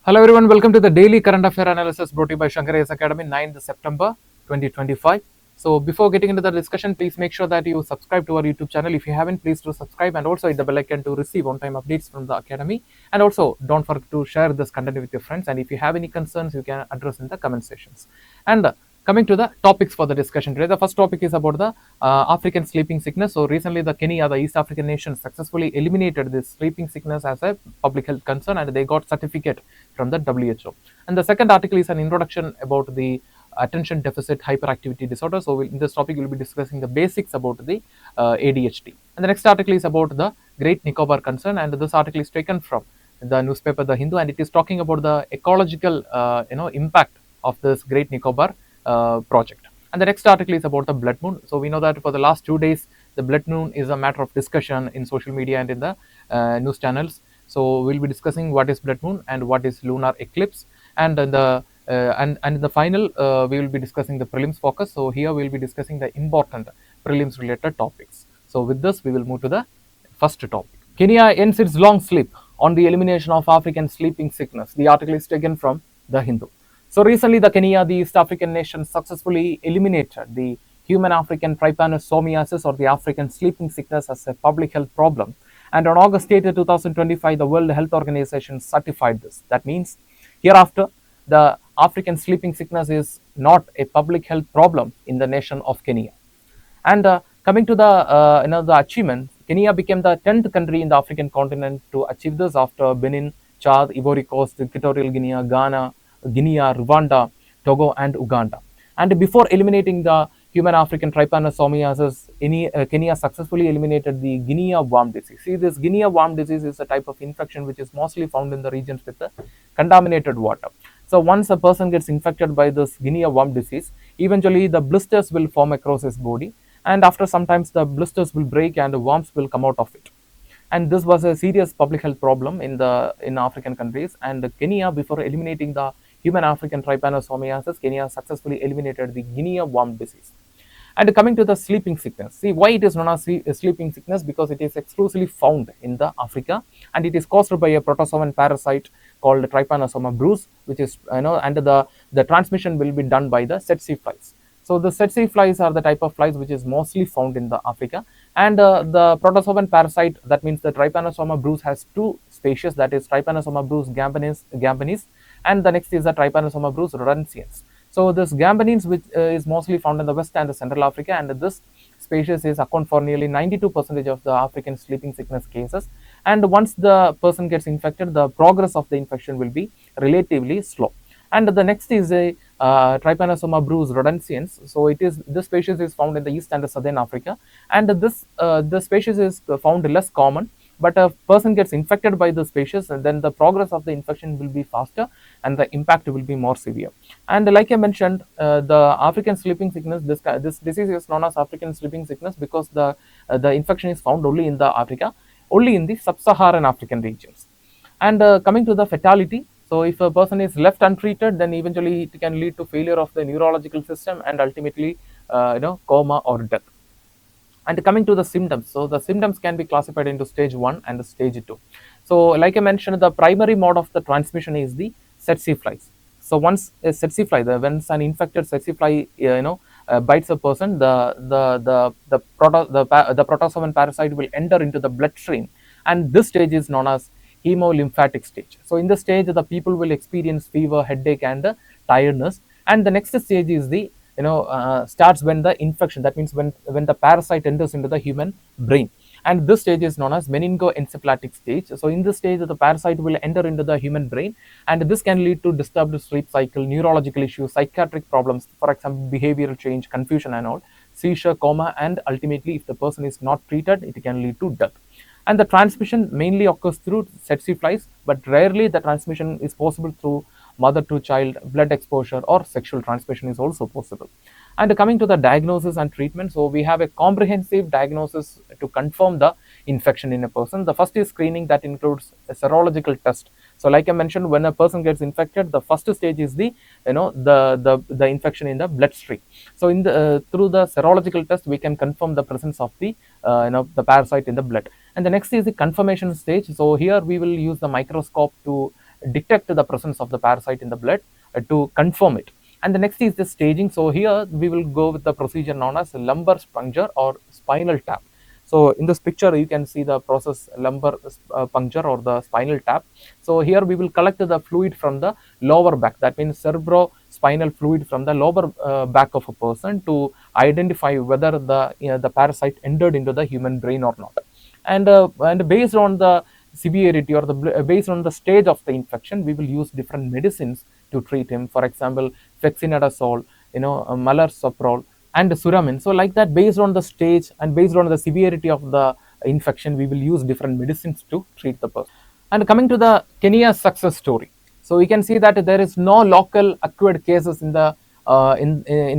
Hello everyone, welcome to the Daily Current Affair Analysis brought to you by Shankar IAS Academy, 9th September 2025. So before getting into the discussion, please make sure that you subscribe to our YouTube channel. If you haven't, please do subscribe and also hit the bell icon to receive on-time updates from the Academy. And also don't forget to share this content with your friends. And if you have any concerns, you can address in the comment sections. And coming to the topics for the discussion today, the first topic is about the African sleeping sickness. So recently the Kenya, the East African nation, successfully eliminated this sleeping sickness as a public health concern and they got certificate from the WHO. And the second article is an introduction about the attention deficit hyperactivity disorder. So in this topic, we'll be discussing the basics about the ADHD. And the next article is about the Great Nicobar concern. And this article is taken from the newspaper The Hindu, and it is talking about the ecological impact of this Great Nicobar project. And the next article is about the blood moon. So we know that for the last 2 days, the blood moon is a matter of discussion in social media and in the news channels. So we'll be discussing what is blood moon and what is lunar eclipse, and in the in the final we will be discussing the prelims focus. So here we will be discussing the important prelims related topics. So with this, we will move to the first topic. Kenya ends its long sleep on the elimination of African sleeping sickness. The article is taken from The Hindu. So recently, the Kenya, the East African nation, successfully eliminated the human African trypanosomiasis or the African sleeping sickness as a public health problem. And on August 8, 2025, the World Health Organization certified this. That means hereafter, the African sleeping sickness is not a public health problem in the nation of Kenya. And coming to the the achievement, Kenya became the 10th country in the African continent to achieve this after Benin, Chad, Ivory Coast, Equatorial Guinea, Ghana, Rwanda, Togo, and Uganda. And before eliminating the human African trypanosomiasis, Kenya successfully eliminated the Guinea worm disease. See, this Guinea worm disease is a type of infection which is mostly found in the regions with the contaminated water. So once a person gets infected by this Guinea worm disease, eventually the blisters will form across his body, and after sometimes the blisters will break and the worms will come out of it. And this was a serious public health problem in African countries. And Kenya, before eliminating the human African trypanosomiasis, Kenya successfully eliminated the Guinea worm disease. And coming to the sleeping sickness, see why it is known as sleeping sickness, because it is exclusively found in the Africa, and it is caused by a protozoan parasite called Trypanosoma bruce, which is and the transmission will be done by the tsetse flies. So the tsetse flies are the type of flies which is mostly found in the Africa, and the protozoan parasite, that means the Trypanosoma bruce, has two species, that is Trypanosoma bruce gambinis, and the next is the Trypanosoma bruce rhodesiensis. So this gambinins, which is mostly found in the West and the Central Africa, and this species is account for nearly 92% of the African sleeping sickness cases. And once the person gets infected, the progress of the infection will be relatively slow. And the next is a Trypanosoma bruce rhodesiensis. So this species is found in the East and the Southern Africa, and the species is found less common. But a person gets infected by the species, and then the progress of the infection will be faster and the impact will be more severe. And like I mentioned, the African sleeping sickness, this disease is known as African sleeping sickness because the infection is found only in the Africa, only in the sub-Saharan African regions. And coming to the fatality, so if a person is left untreated, then eventually it can lead to failure of the neurological system and ultimately coma or death. And coming to the symptoms, so the symptoms can be classified into stage 1 and stage 2. So like I mentioned, the primary mode of the transmission is the tsetse flies. So once a tsetse fly, once an infected tsetse fly bites a person, the protozoan parasite will enter into the bloodstream, and this stage is known as hemolymphatic stage. So in this stage, the people will experience fever, headache, and tiredness. And the next stage is the starts when the infection, that means when the parasite enters into the human brain, and this stage is known as meningoencephalitic stage. So in this stage, the parasite will enter into the human brain, and this can lead to disturbed sleep cycle, neurological issues, psychiatric problems, for example behavioral change, confusion and all, seizure, coma, and ultimately if the person is not treated, it can lead to death. And the transmission mainly occurs through tsetse flies, but rarely the transmission is possible through mother to child, blood exposure, or sexual transmission is also possible. And coming to the diagnosis and treatment, so we have a comprehensive diagnosis to confirm the infection in a person. The first is screening, that includes a serological test. So like I mentioned, when a person gets infected, the first stage is the infection in the bloodstream. So through the serological test, we can confirm the presence of the parasite in the blood. And the next is the confirmation stage. So here we will use the microscope to detect the presence of the parasite in the blood to confirm it. And the next is the staging. So here we will go with the procedure known as lumbar puncture or spinal tap. So in this picture, you can see the process lumbar puncture or the spinal tap. So here we will collect the fluid from the lower back. That means cerebrospinal fluid from the lower back of a person to identify whether the parasite entered into the human brain or not. And based on the severity or based on the stage of the infection, we will use different medicines to treat him. For example, fexinadazole, malarsoprol, and suramin. So like that, based on the stage and based on the severity of the infection, we will use different medicines to treat the person. And coming to the Kenya success story, so we can see that there is no local acquired cases in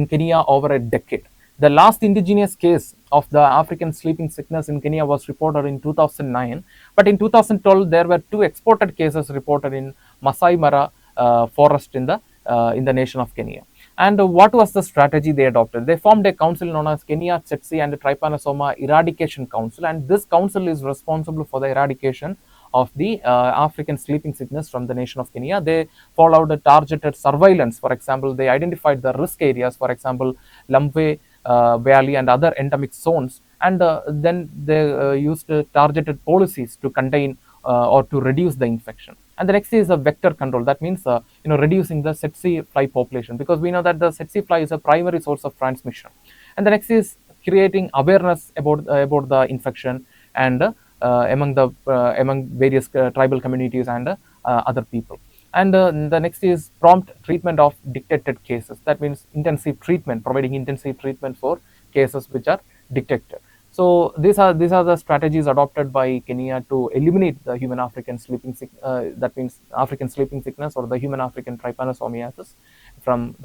Kenya over a decade. The last indigenous case of the African sleeping sickness in Kenya was reported in 2009, but in 2012 there were two exported cases reported in Masai Mara forest in the nation of Kenya. And what was the strategy they adopted? They formed a council known as Kenya Tsetse and Trypanosoma Eradication Council, and this council is responsible for the eradication of the African sleeping sickness from the nation of Kenya. They followed a targeted surveillance. For example, they identified the risk areas, for example, Lamwe Valley and other endemic zones, and then they used targeted policies to contain or to reduce the infection. And the next is a vector control. That means reducing the tsetse fly population, because we know that the tsetse fly is a primary source of transmission. And the next is creating awareness about the infection and among various tribal communities and other people. And the next is prompt treatment of detected cases. That means intensive treatment, providing intensive treatment for cases which are detected. So these are the strategies adopted by Kenya to eliminate the human African sleeping that means African sleeping sickness or the human African trypanosomiasis from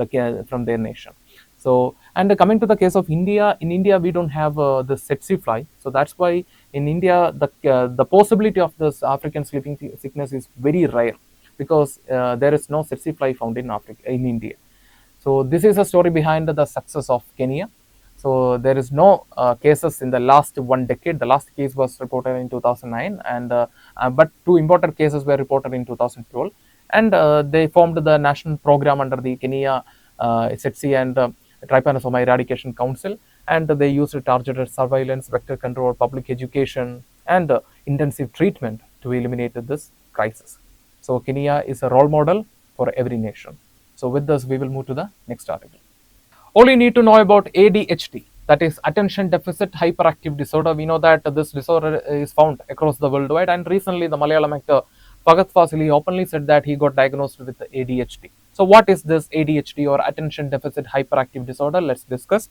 their nation. So, and coming to the case of India, in India we don't have the tsetse fly, so that's why in India the possibility of this African sleeping sickness is very rare, because there is no tsetse fly found in India. So this is a story behind the success of Kenya. So there is no cases in the last 1 decade. The last case was reported in 2009, and but two important cases were reported in 2012, and they formed the national program under the Kenya tsetse and Trypanosoma Eradication Council, and they used targeted surveillance, vector control, public education, and intensive treatment to eliminate this crisis. So Kenya is a role model for every nation. So with this, we will move to the next article. All you need to know about ADHD, that is attention deficit hyperactive disorder. We know that this disorder is found across the worldwide, and recently the Malayalam actor Faghat Fasili openly said that he got diagnosed with ADHD. So what is this ADHD or attention deficit hyperactive disorder? Let's discuss.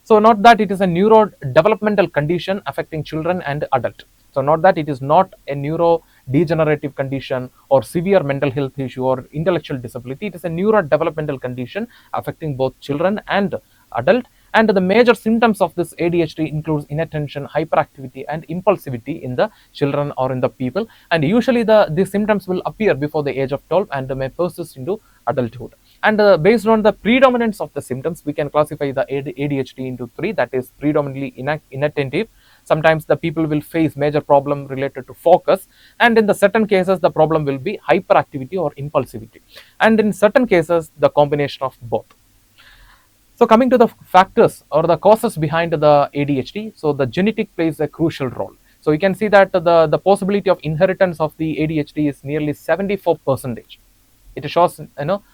So note that it is a neurodevelopmental condition affecting children and adult. So note that it is not a neurodegenerative condition or severe mental health issue or intellectual disability. It is a neurodevelopmental condition affecting both children and adult. And the major symptoms of this ADHD includes inattention, hyperactivity, and impulsivity in the children or in the people. And usually these symptoms will appear before the age of 12 and may persist into adulthood. And based on the predominance of the symptoms, we can classify the ADHD into three. That is predominantly inattentive. Sometimes the people will face major problem related to focus, and in the certain cases the problem will be hyperactivity or impulsivity, and in certain cases the combination of both. So coming to the factors or the causes behind the ADHD, so the genetic plays a crucial role. So you can see that the possibility of inheritance of the ADHD is nearly 74%. It shows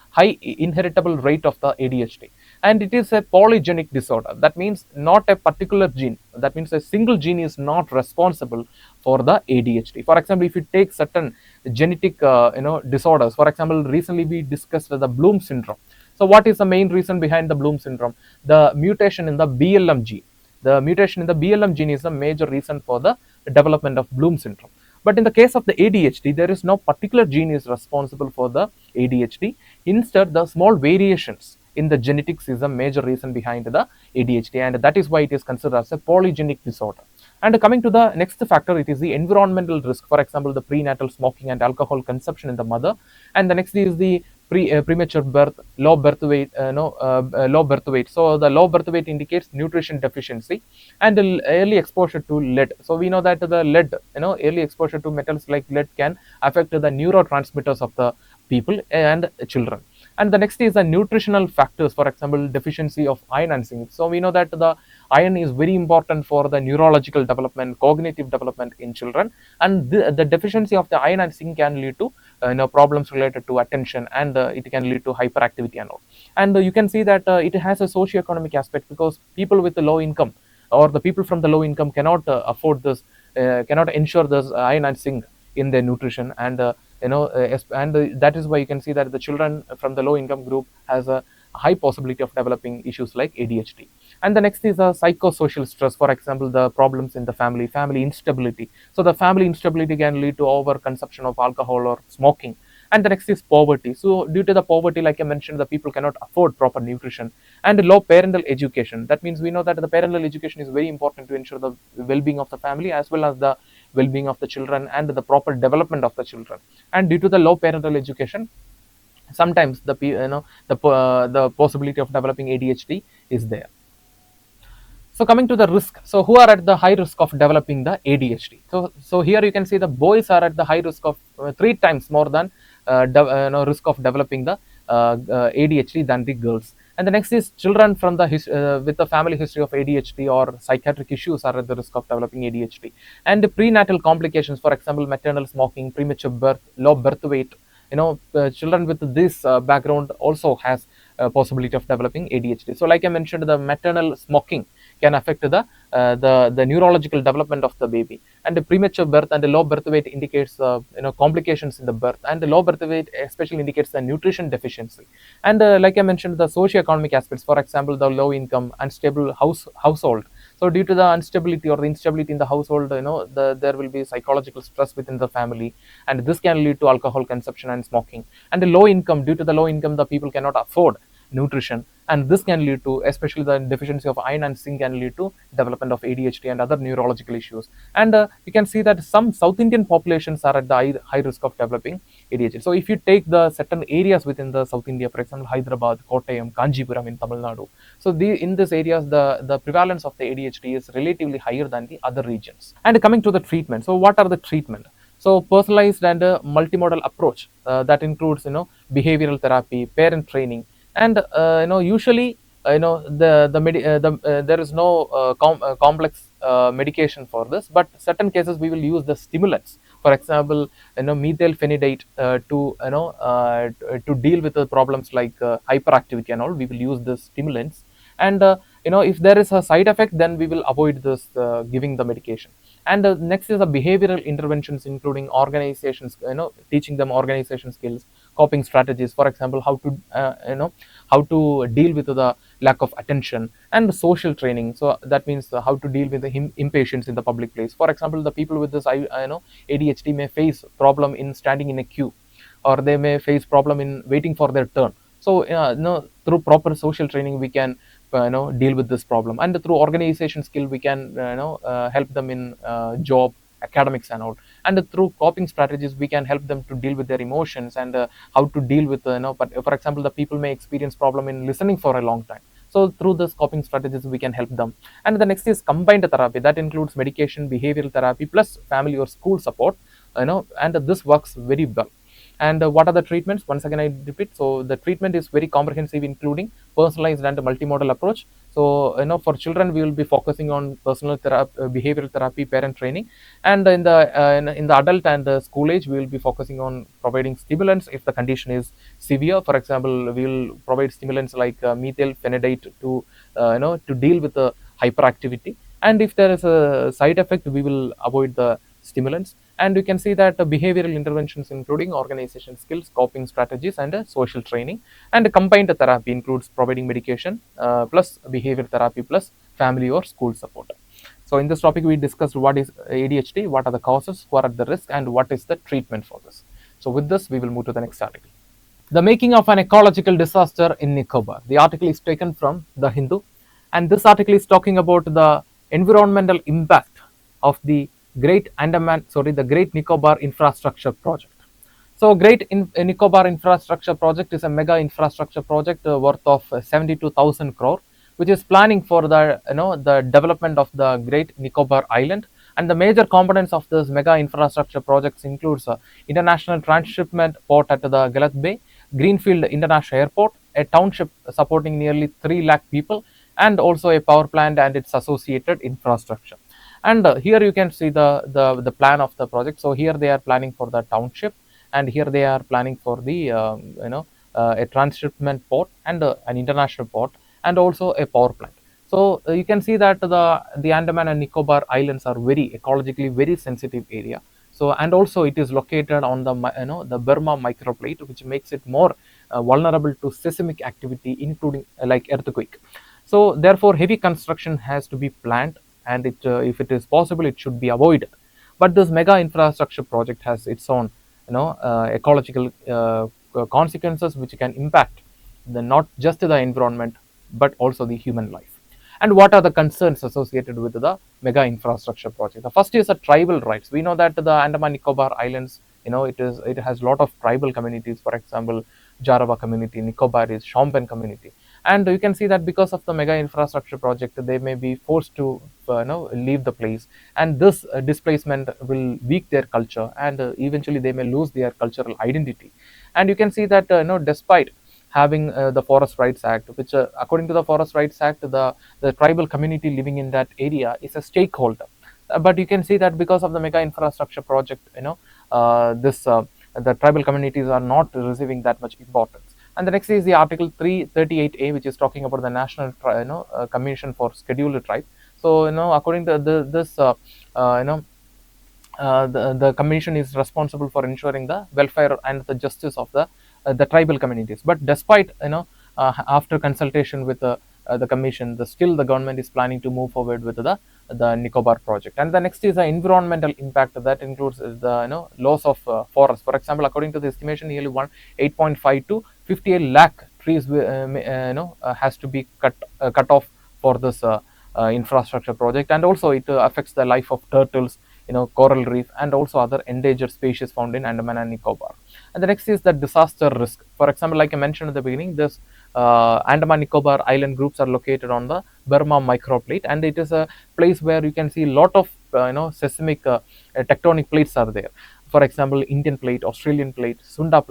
high inheritable rate of the ADHD, and it is a polygenic disorder. That means not a particular gene. That means a single gene is not responsible for the ADHD. For example, if you take certain genetic disorders, for example, recently we discussed the Bloom syndrome. So what is the main reason behind the Bloom syndrome? The mutation in the BLM gene. The mutation in the BLM gene is the major reason for the development of Bloom syndrome. But in the case of the ADHD, there is no particular gene is responsible for the ADHD. Instead, the small variations in the genetics is a major reason behind the ADHD, and that is why it is considered as a polygenic disorder. And coming to the next factor, it is the environmental risk. For example, the prenatal smoking and alcohol consumption in the mother. And the next is the premature birth, low birth weight, low birth weight. So the low birth weight indicates nutrition deficiency, and early exposure to lead. So we know that the lead, early exposure to metals like lead can affect the neurotransmitters of the people and children. And the next is the nutritional factors, for example, deficiency of iron and zinc. So we know that the iron is very important for the neurological development, cognitive development in children, and the deficiency of the iron and zinc can lead to problems related to attention, and it can lead to hyperactivity and all. And you can see that it has a socio-economic aspect, because people with a low income, or the people from the low income, cannot afford this, cannot ensure this iron and zinc in their nutrition. And that is why you can see that the children from the low income group has a high possibility of developing issues like ADHD. And the next is the psychosocial stress, for example, the problems in the family instability. So the family instability can lead to over consumption of alcohol or smoking. And the next is poverty. So due to the poverty, like I mentioned, the people cannot afford proper nutrition. And low parental education. That means we know that the parental education is very important to ensure the well-being of the family, as well as the well-being of the children and the proper development of the children. And due to the low parental education, sometimes the possibility of developing ADHD is there. So coming to the risk, so who are at the high risk of developing the ADHD? So here you can see the boys are at the high risk of 3 times more than risk of developing the ADHD than the girls. And the next is children from the with the family history of ADHD or psychiatric issues are at the risk of developing ADHD. And the prenatal complications, for example, maternal smoking, premature birth, low birth weight. Children with this background also has possibility of developing ADHD. So like I mentioned, the maternal smoking can affect the neurological development of the baby. And the premature birth and the low birth weight indicates complications in the birth, and the low birth weight especially indicates the nutrition deficiency. And like I mentioned, the socio-economic aspects, for example, the low income, unstable household. So due to the instability or the instability in the household, there will be psychological stress within the family, and this can lead to alcohol consumption and smoking. And the low income, due to the low income, the people cannot afford nutrition, and this can lead to, especially the deficiency of iron and zinc, can lead to development of ADHD and other neurological issues. And you can see that some South Indian populations are at the high risk of developing ADHD. So if you take the certain areas within the South India, for example, Hyderabad, Kottayam, Kanjipuram in Tamil Nadu, so in these areas the prevalence of the ADHD is relatively higher than the other regions. And coming to the treatment, so what are the treatment? So personalized and multimodal approach that includes behavioral therapy, parent training, and usually there is no complex medication for this, but certain cases we will use the stimulants. For example, methylphenidate to deal with the problems like hyperactivity and all, we will use the stimulants. And if there is a side effect, then we will avoid this giving the medication. And next is the behavioral interventions, including organizations, teaching them organization skills, coping strategies, for example, how to deal with the lack of attention, and social training. So that means how to deal with the impatience in the public place. For example, the people with this ADHD may face problem in standing in a queue, or they may face problem in waiting for their turn. So through proper social training we can deal with this problem, and through organization skill we can help them in job, academics and all. And through coping strategies we can help them to deal with their emotions, and how to deal with but for example, the people may experience problem in listening for a long time. So through this coping strategies we can help them. And the next is combined therapy, that includes medication, behavioral therapy plus family or school support, and this works very well. And what are the treatments? Once again I repeat, so the treatment is very comprehensive, including personalized and multimodal approach. So for children we will be focusing on personal therapy, behavioral therapy, parent training. And in the adult and the school age, we will be focusing on providing stimulants if the condition is severe. For example, we will provide stimulants like methylphenidate to deal with the hyperactivity. And if there is a side effect, we will avoid the stimulants. And you can see that behavioral interventions, including organization skills, coping strategies, and social training. And combined therapy includes providing medication plus behavioral therapy plus family or school support. So in this topic we discussed what is ADHD, what are the causes, who are at the risk, and what is the treatment for this. So with this we will move to the next article. The making of an ecological disaster in Nicobar. The article is taken from The Hindu, and this article is talking about the environmental impact of the Great Nicobar Infrastructure Project. So Great Nicobar Infrastructure Project is a mega infrastructure project worth of 72,000 crore, which is planning for the the development of the Great Nicobar Island. And the major components of this mega infrastructure projects includes international transshipment port at the Galat Bay, Greenfield International Airport, a township supporting nearly 3 lakh people, and also a power plant and its associated infrastructure. And here you can see the plan of the project. So here they are planning for the township, and here they are planning for the a transshipment port and an international port, and also a power plant. So you can see that the Andaman and Nicobar Islands are very ecologically very sensitive area. So and also it is located on the the Burma microplate, which makes it more vulnerable to seismic activity, including like earthquake. So therefore heavy construction has to be planned, and if it is possible it should be avoided. But this mega infrastructure project has its own ecological consequences, which can impact the not just the environment but also the human life. And what are the concerns associated with the mega infrastructure project? The first is the tribal rights. We know that the Andaman Nicobar Islands, it has a lot of tribal communities. For example, Jarawa community, Nicobar is Shompen community, and you can see that because of the mega infrastructure project, they may be forced to leave the place, and this displacement will weak their culture, and eventually they may lose their cultural identity. And you can see that despite having the Forest Rights Act, which according to the Forest Rights Act, the tribal community living in that area is a stakeholder. But you can see that because of the mega infrastructure project, this the tribal communities are not receiving that much importance. And the next is the Article 338A, which is talking about the National Commission for Scheduled Tribe. So according to this the commission is responsible for ensuring the welfare and the justice of the tribal communities. But despite after consultation with the commission, still the government is planning to move forward with the Nicobar project. And the next is the environmental impact that includes the loss of forest. For example, according to the estimation, nearly 8.5 to 58 lakh trees has to be cut off for this infrastructure project. And also it affects the life of turtles, coral reef, and also other endangered species found in Andaman and Nicobar. And the next is the disaster risk. For example, like I mentioned at the beginning, this Andaman Nicobar island groups are located on the Burma microplate, and it is a place where you can see a lot of seismic tectonic plates are there. For example, Indian plate, Australian plate, Sunda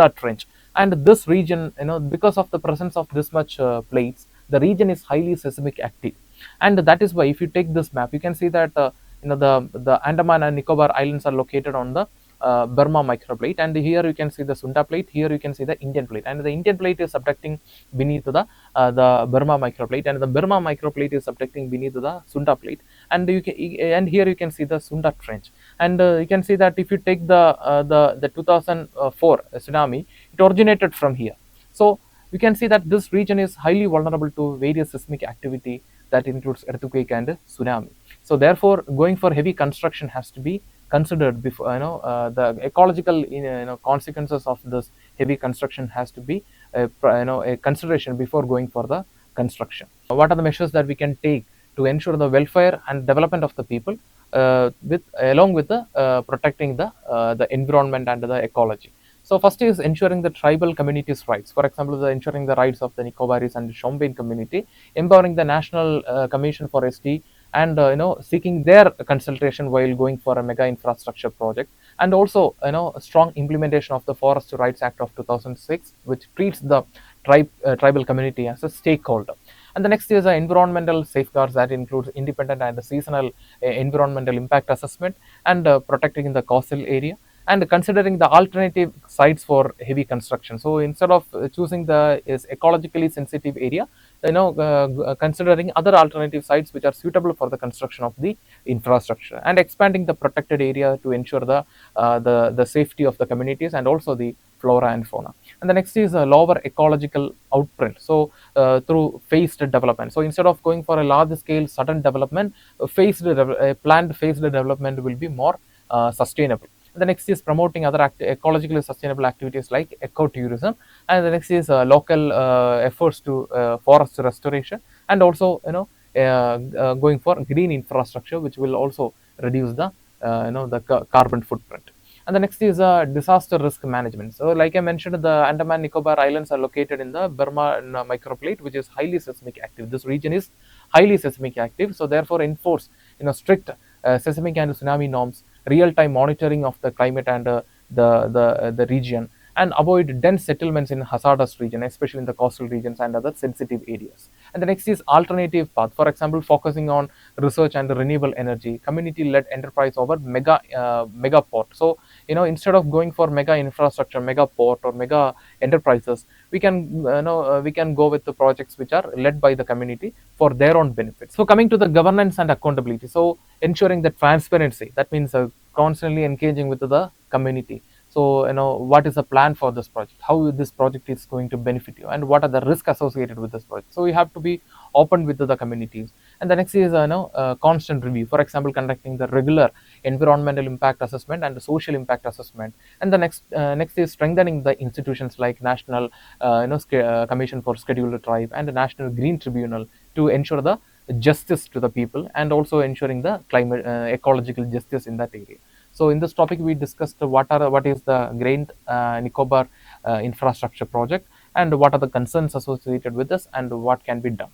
trench. And this region, because of the presence of this much plates, the region is highly seismic active. And that is why if you take this map, you can see that the Andaman and Nicobar Islands are located on the Burma microplate, and here you can see the Sunda plate, here you can see the Indian plate, and the Indian plate is subducting beneath the Burma microplate, and the Burma microplate is subducting beneath the Sunda plate. And and here you can see the Sunda trench. And you can see that if you take the 2004 tsunami, it originated from here. So you can see that this region is highly vulnerable to various seismic activity that includes earthquake and tsunami. So therefore, going for heavy construction has to be considered before the ecological consequences of this heavy construction has to be a consideration before going for the construction. What are the measures that we can take to ensure the welfare and development of the people with along with the protecting the environment and the ecology? So first is ensuring the tribal communities' rights. For example, ensuring the rights of the Nicobaris and Shomben community, empowering the National Commission for SD, and seeking their consultation while going for a mega infrastructure project. And also strong implementation of the Forest Rights Act of 2006, which treats the tribal community as a stakeholder. And the next is environmental safeguards that includes independent and seasonal environmental impact assessment, and protecting the coastal area, and considering the alternative sites for heavy construction. So instead of choosing the ecologically sensitive area, considering other alternative sites which are suitable for the construction of the infrastructure, and expanding the protected area to ensure the safety of the communities and also the flora and fauna. And the next is a lower ecological outprint. So through phased development. So instead of going for a large scale sudden development, planned phased development will be more sustainable. The next is promoting other ecologically sustainable activities like ecotourism, and the next is local efforts to forest restoration, and also going for green infrastructure, which will also reduce the carbon footprint. And the next is disaster risk management. So like I mentioned, the Andaman Nicobar Islands are located in the Burma microplate, which is highly seismic active. This region is highly seismic active, so therefore enforce strict seismic and tsunami norms, real-time monitoring of the climate and the region, and avoid dense settlements in hazardous region, especially in the coastal regions and other sensitive areas. And the next is alternative path, for example, focusing on research and renewable energy, community-led enterprise over mega port. So instead of going for mega infrastructure, mega port, or mega enterprises, we can go with the projects which are led by the community for their own benefit. So coming to the governance and accountability, so ensuring the transparency, that means constantly engaging with the community. So what is the plan for this project, how this project is going to benefit you, and what are the risks associated with this project. So you have to be open with the communities. And the next is constant review, for example, conducting the regular environmental impact assessment and the social impact assessment. And the next is strengthening the institutions like national commission for scheduled tribe and the national green tribunal to ensure the justice to the people, and also ensuring the climate ecological justice in that area. So in this topic, we discussed what is the Great Nicobar infrastructure project, and what are the concerns associated with this, and what can be done.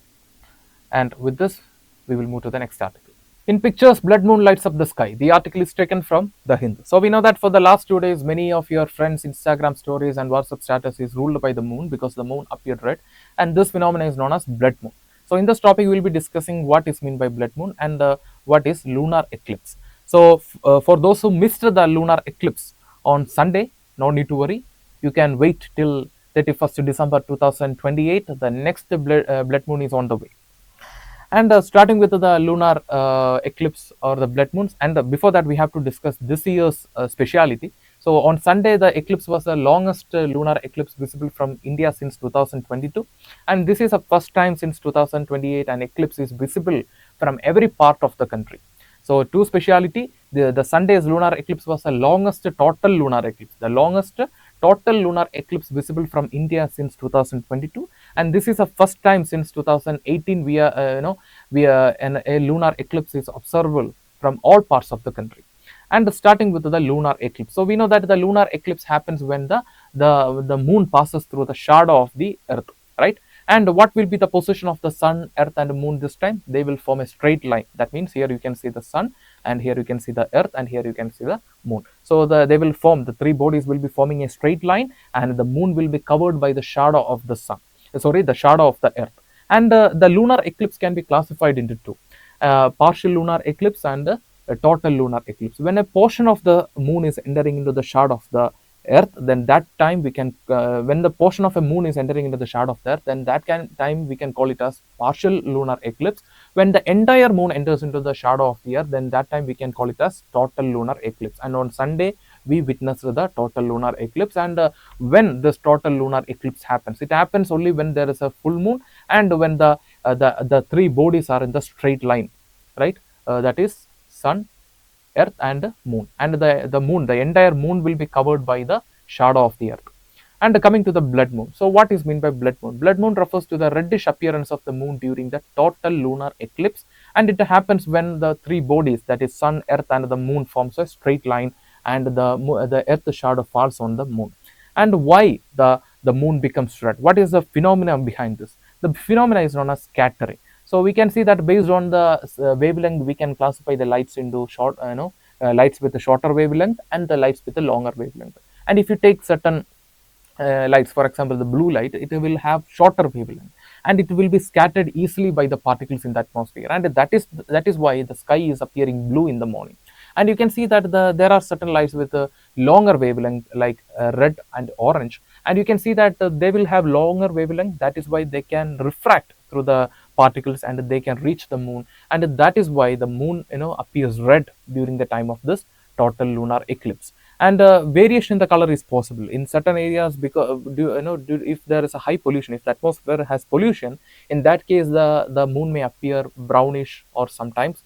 And with this, we will move to the next article. In pictures, blood moon lights up the sky. The article is taken from The Hindu. So we know that for the last 2 days, many of your friends' Instagram stories and WhatsApp status is ruled by the moon because the moon appeared red, and this phenomenon is known as blood moon. So in this topic, we will be discussing what is meant by blood moon and what is lunar eclipse. So for those who missed the lunar eclipse on Sunday, no need to worry. You can wait till 31st December 2028. The next blood moon is on the way. And starting with the lunar eclipse or the blood moons, and before that we have to discuss this year's speciality. So on Sunday, the eclipse was the longest lunar eclipse visible from India since 2022, and this is the first time since 2028 an eclipse is visible from every part of the country. So to speciality, the Sunday's lunar eclipse was the longest total lunar eclipse, the longest total lunar eclipse visible from India since 2022, and this is the first time since 2018 a lunar eclipse is observable from all parts of the country. And starting with the lunar eclipse, so we know that the lunar eclipse happens when the moon passes through the shadow of the earth, right? And what will be the position of the sun, earth, and moon this time? They will form a straight line. That means here you can see the sun, and here you can see the earth, and here you can see the moon. So they will form, the three bodies will be forming a straight line, and the moon will be covered by the shadow of the sun. The shadow of the earth. And the lunar eclipse can be classified into two: partial lunar eclipse and a total lunar eclipse. When a portion of the moon is entering into the shadow of the earth, then that time we can when the portion of a moon is entering into the shadow of the earth, then time we can call it as partial lunar eclipse. When the entire moon enters into the shadow of the earth, then that time we can call it as total lunar eclipse. And on Sunday we witnessed the total lunar eclipse. And when this total lunar eclipse happens, it happens only when there is a full moon, and when the three bodies are in the straight line, right? That is sun, earth, and moon. And the entire moon will be covered by the shadow of the earth. And coming to the blood moon, so what is meant by blood moon? Blood moon refers to the reddish appearance of the moon during the total lunar eclipse, and it happens when the three bodies, that is sun, earth, and the moon, forms a straight line, and the earth shadow falls on the moon. And why the moon becomes red? What is the phenomenon behind this? The phenomenon is known as scattering. So we can see that based on the wavelength, we can classify the lights into lights with a shorter wavelength and the lights with a longer wavelength. And if you take certain lights, for example, the blue light, it will have shorter wavelength, and it will be scattered easily by the particles in the atmosphere, and that is why the sky is appearing blue in the morning. And you can see that there are certain lights with a longer wavelength, like red and orange, and you can see that they will have longer wavelength. That is why they can refract through the particles and they can reach the moon, and that is why the moon appears red during the time of this total lunar eclipse. And variation in the color is possible in certain areas, because if there is a high pollution, if the atmosphere has pollution, in that case the moon may appear brownish or sometimes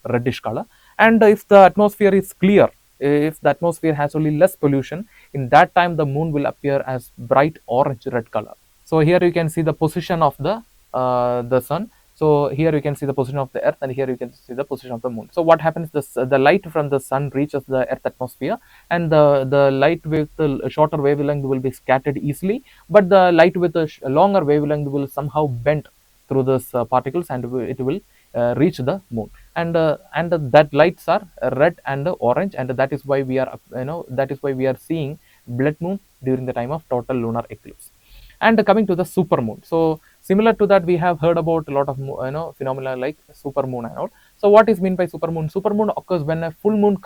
reddish color. And if the atmosphere is clear, if the atmosphere has only less pollution, in that time the moon will appear as bright orange red color. So here you can see the position of the sun, So here you can see the position of the earth, and here you can see the position of the moon. So what happens, this the light from the sun reaches the earth atmosphere, and the light with the shorter wavelength will be scattered easily, but the light with the longer wavelength will somehow bend through those particles, and it will reach the moon. And that lights are red and orange, and that is why we are that is why we are seeing blood moon during the time of total lunar eclipse. And coming to the super moon, so similar to that, we have heard about a lot of phenomena like super moon and all. So what is meant by super moon? Super moon occurs when a full moon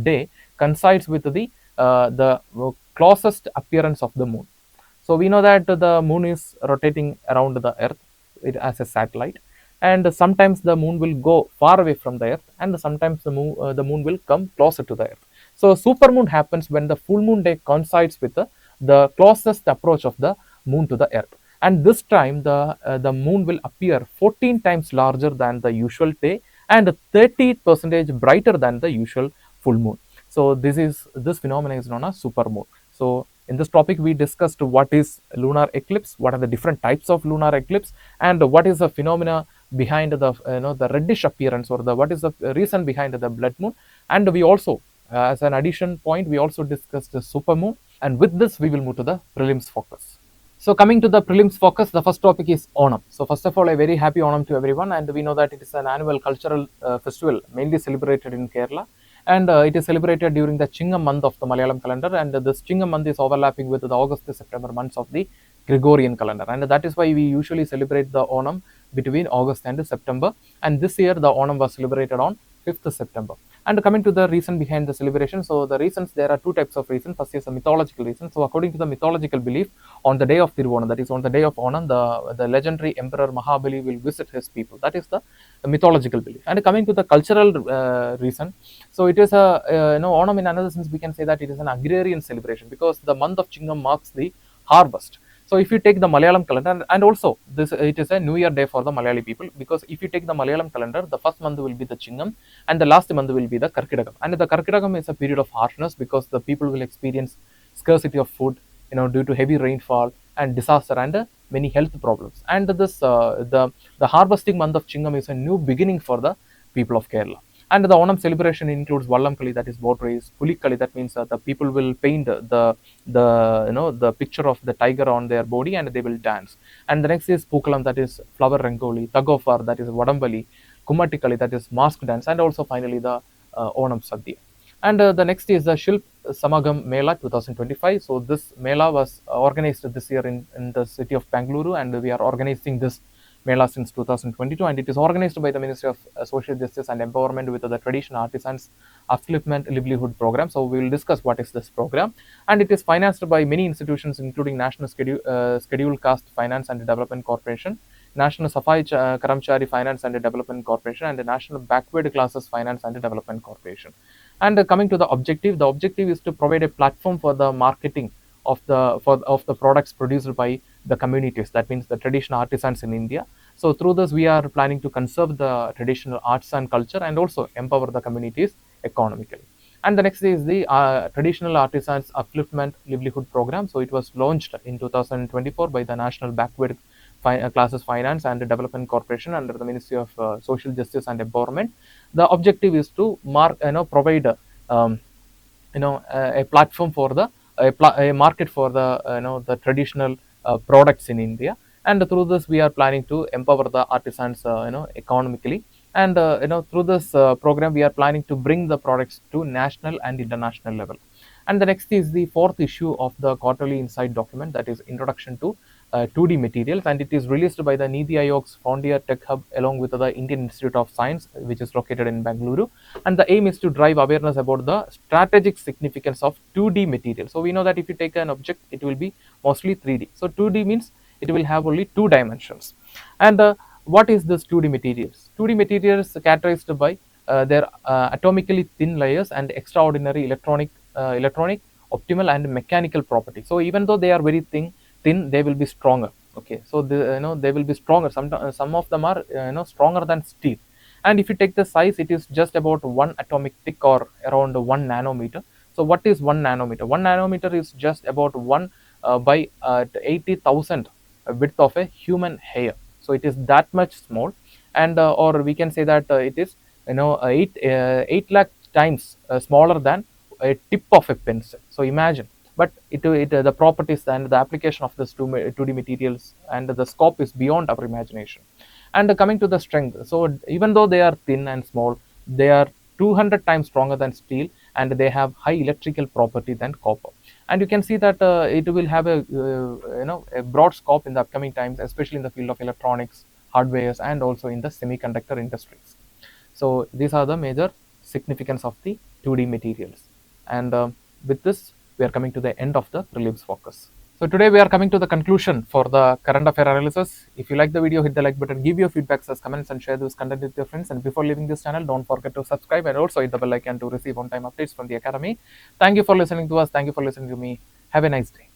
day coincides with the closest appearance of the moon. So we know that the moon is rotating around the earth as a satellite, and sometimes the moon will go far away from the earth, and sometimes the moon will come closer to the earth. So super moon happens when the full moon day coincides with the closest approach of the moon to the earth, and this time the moon will appear 14 times larger than the usual day, and 30% brighter than the usual full moon. So this phenomenon is known as super moon. So in this topic, we discussed what is lunar eclipse, what are the different types of lunar eclipse, and what is the phenomena behind the the reddish appearance, or the what is the reason behind the blood moon. And we also, as an addition point, we also discussed the super moon. And with this, we will move to the prelims focus. So coming to the prelims focus, the first topic is Onam. So first of all, a very happy Onam to everyone, and we know that it is an annual cultural festival mainly celebrated in Kerala, and it is celebrated during the Chingam month of the Malayalam calendar, and this Chingam month is overlapping with the August to September months of the Gregorian calendar, and that is why we usually celebrate the Onam between August and September, and this year the Onam was celebrated on 5th September. And coming to the reason behind the celebration, so the reasons, there are two types of reasons. First is a mythological reason. So according to the mythological belief, on the day of Tiruvonam, that is on the day of Onam, the legendary emperor Mahabali will visit his people. That is the mythological belief. And coming to the cultural reason, so it is a Onam, in another sense we can say that it is an agrarian celebration, because the month of Chingam marks the harvest. So if you take the Malayalam calendar, and also this, it is a New Year day for the Malayali people, because if you take the Malayalam calendar, the first month will be the Chingam, and the last month will be the Karkidakam. And the Karkidakam is a period of harshness, because the people will experience scarcity of food, due to heavy rainfall and disaster and many health problems. And this the harvesting month of Chingam is a new beginning for the people of Kerala. And the Onam celebration includes Vallamkali, that is boat race, Pulikali, that means the people will paint the picture of the tiger on their body, and they will dance. And the next is Pukalam, that is flower rangoli, Tagofar, that is Vadambali, Kumatikali, that is mask dance, and also finally the Onam Sadhya. And the next is the Shilp Samagam Mela 2025. So this Mela was organized this year in the city of Bangalore, and we are organizing this Mela since 2022, and it is organized by the Ministry of Social Justice and Empowerment with the Traditional Artisans Upliftment Livelihood Program. So we will discuss what is this program, and it is financed by many institutions, including National Scheduled Caste Finance and Development Corporation, National Safai Karamchari Finance and Development Corporation, and the National Backward Classes Finance and Development Corporation. And coming to the objective is to provide a platform for the marketing of the products produced by the communities, that means the traditional artisans in India. So through this, we are planning to conserve the traditional arts and culture, and also empower the communities economically. And the next is the Traditional Artisans Upliftment Livelihood Program. So it was launched in 2024 by the National Backward Classes Finance and Development Corporation under the Ministry of Social Justice and Empowerment. The objective is to provide a platform for a market for the traditional products in India. And through this, we are planning to empower the artisans economically. And through this program, we are planning to bring the products to national and international level. And the next is the fourth issue of the quarterly insight document, that is Introduction to 2D Materials, and it is released by the Niti Aayog's Frontier Tech Hub along with the Indian Institute of Science, which is located in Bangalore. And the aim is to drive awareness about the strategic significance of 2D materials. So we know that if you take an object, it will be mostly 3D. So 2D means it will have only 2 dimensions. And what is this 2D materials? 2D materials are characterized by their atomically thin layers and extraordinary electronic, optimal and mechanical properties. So even though they are very thin, they will be stronger. Okay, so they will be stronger. Some of them are stronger than steel. And if you take the size, it is just about 1 atomic thick, or around 1 nanometer. So what is 1 nanometer? 1 nanometer is just about 1 by 80,000 width of a human hair. So it is that much small. and or we can say that it is 8 lakh times smaller than a tip of a pencil. So imagine, but the properties and the application of this 2D materials and the scope is beyond our imagination. And coming to the strength, so even though they are thin and small, they are 200 times stronger than steel, and they have high electrical property than copper. And you can see that it will have a broad scope in the upcoming times, especially in the field of electronics, hardwares, and also in the semiconductor industries. So these are the major significance of the 2D materials. And with this, we are coming to the end of the prelims focus. So today we are coming to the conclusion for the current affair analysis. If you like the video, hit the like button, give your feedbacks as comments, and share this content with your friends. And before leaving this channel, don't forget to subscribe and also hit the bell icon to receive on-time updates from the academy. Thank you for listening to us. Thank you for listening to me. Have a nice day.